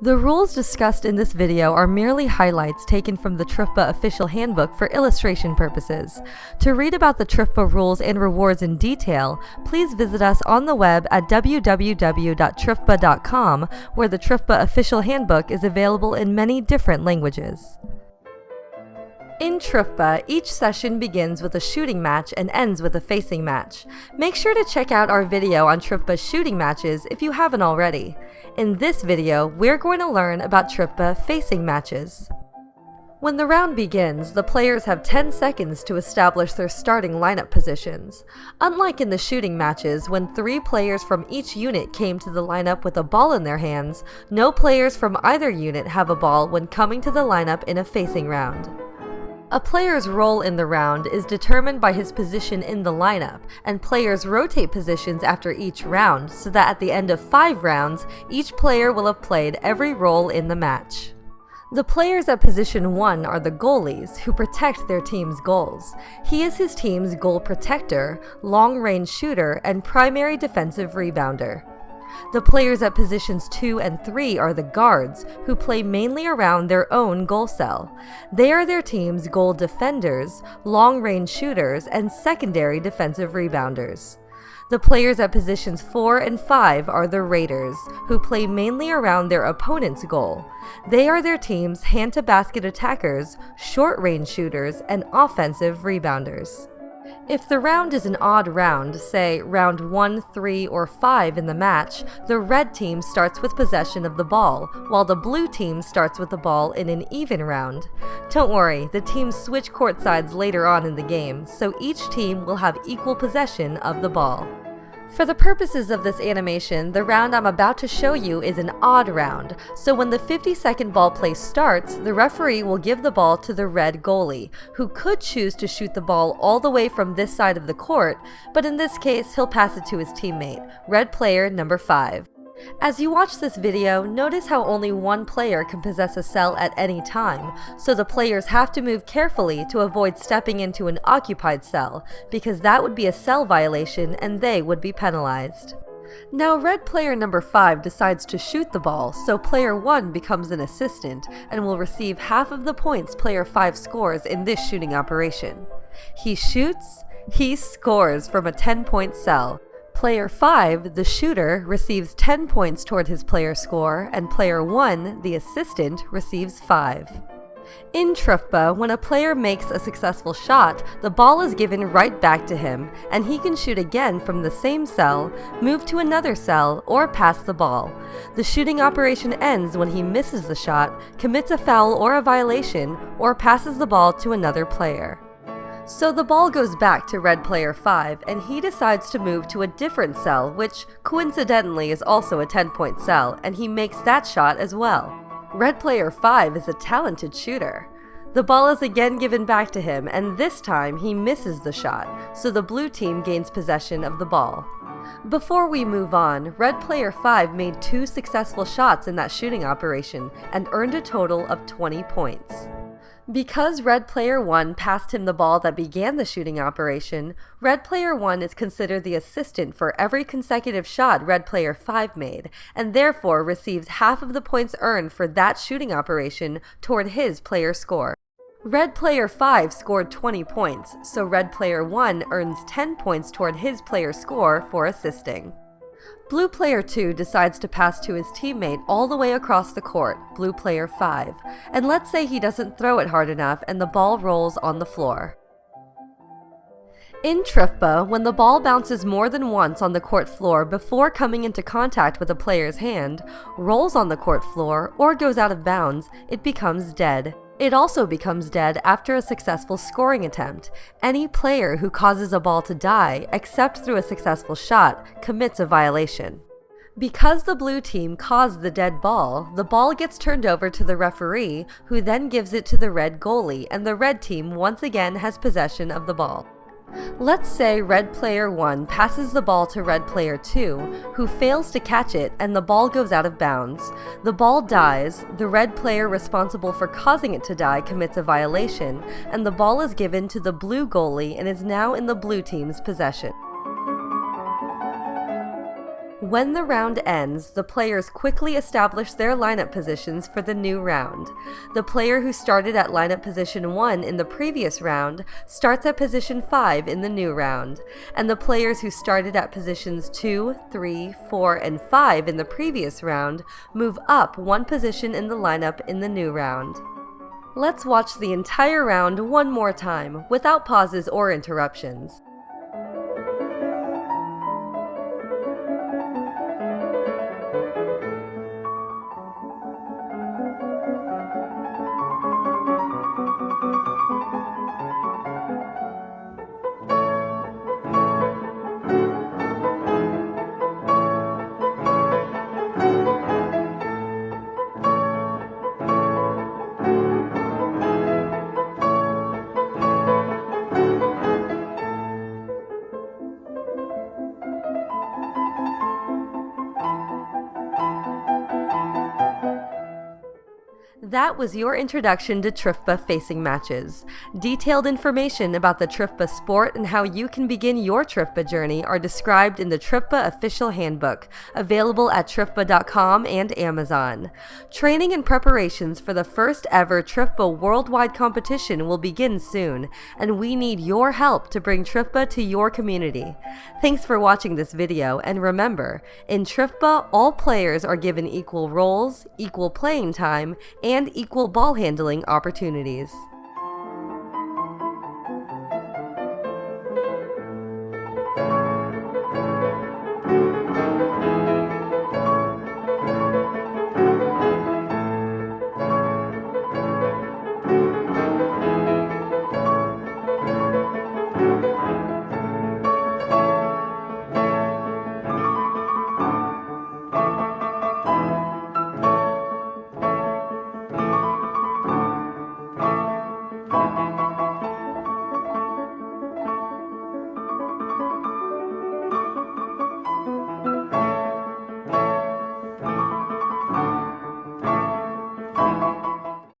The rules discussed in this video are merely highlights taken from the TRUFBA official handbook for illustration purposes. To read about the TRUFBA rules and rewards in detail, please visit us on the web at www.trufba.com, where the TRUFBA official handbook is available in many different languages. In TRUFBA, each session begins with a shooting match and ends with a facing match. Make sure to check out our video on TRUFBA shooting matches if you haven't already. In this video, we're going to learn about TRUFBA facing matches. When the round begins, the players have 10 seconds to establish their starting lineup positions. Unlike in the shooting matches, when 3 players from each unit came to the lineup with a ball in their hands, no players from either unit have a ball when coming to the lineup in a facing round. A player's role in the round is determined by his position in the lineup, and players rotate positions after each round so that at the end of 5 rounds, each player will have played every role in the match. The players at position 1 are the goalies, who protect their team's goals. He is his team's goal protector, long-range shooter, and primary defensive rebounder. The players at positions 2 and 3 are the guards, who play mainly around their own goal cell. They are their team's goal defenders, long-range shooters, and secondary defensive rebounders. The players at positions 4 and 5 are the raiders, who play mainly around their opponent's goal. They are their team's hand-to-basket attackers, short-range shooters, and offensive rebounders. If the round is an odd round, say round 1, 3, or 5 in the match, the red team starts with possession of the ball, while the blue team starts with the ball in an even round. Don't worry, the teams switch court sides later on in the game, so each team will have equal possession of the ball. For the purposes of this animation, the round I'm about to show you is an odd round, so when the 50-second ball play starts, the referee will give the ball to the red goalie, who could choose to shoot the ball all the way from this side of the court, but in this case, he'll pass it to his teammate, red player number 5. As you watch this video, notice how only one player can possess a cell at any time, so the players have to move carefully to avoid stepping into an occupied cell, because that would be a cell violation and they would be penalized. Now red player number 5 decides to shoot the ball, so player 1 becomes an assistant and will receive half of the points player 5 scores in this shooting operation. He shoots, he scores from a 10-point cell. Player 5, the shooter, receives 10 points toward his player score, and player 1, the assistant, receives 5. In TRUFBA, when a player makes a successful shot, the ball is given right back to him, and he can shoot again from the same cell, move to another cell, or pass the ball. The shooting operation ends when he misses the shot, commits a foul or a violation, or passes the ball to another player. So the ball goes back to red player 5, and he decides to move to a different cell, which coincidentally is also a 10-point cell, and he makes that shot as well. Red player 5 is a talented shooter. The ball is again given back to him, and this time he misses the shot, so the blue team gains possession of the ball. Before we move on, red player 5 made 2 successful shots in that shooting operation, and earned a total of 20 points. Because red player 1 passed him the ball that began the shooting operation, red player 1 is considered the assistant for every consecutive shot red player 5 made, and therefore receives half of the points earned for that shooting operation toward his player score. Red player 5 scored 20 points, so red player 1 earns 10 points toward his player score for assisting. Blue player 2 decides to pass to his teammate all the way across the court, blue player 5, and let's say he doesn't throw it hard enough and the ball rolls on the floor. In TRUFBA, when the ball bounces more than once on the court floor before coming into contact with a player's hand, rolls on the court floor, or goes out of bounds, it becomes dead. It also becomes dead after a successful scoring attempt. Any player who causes a ball to die, except through a successful shot, commits a violation. Because the blue team caused the dead ball, the ball gets turned over to the referee, who then gives it to the red goalie, and the red team once again has possession of the ball. Let's say red player 1 passes the ball to red player 2, who fails to catch it, and the ball goes out of bounds. The ball dies, the red player responsible for causing it to die commits a violation, and the ball is given to the blue goalie and is now in the blue team's possession. When the round ends, the players quickly establish their lineup positions for the new round. The player who started at lineup position 1 in the previous round starts at position 5 in the new round, and the players who started at positions 2, 3, 4, and 5 in the previous round move up one position in the lineup in the new round. Let's watch the entire round one more time, without pauses or interruptions. That was your introduction to TRUFBA Facing matches. Detailed information about the TRUFBA sport and how you can begin your TRUFBA journey are described in the TRUFBA Official Handbook, available at TRUFBA.com and Amazon. Training and preparations for the first ever TRUFBA worldwide competition will begin soon, and we need your help to bring TRUFBA to your community. Thanks for watching this video, and remember, in TRUFBA, all players are given equal roles, equal playing time, and equal ball handling opportunities.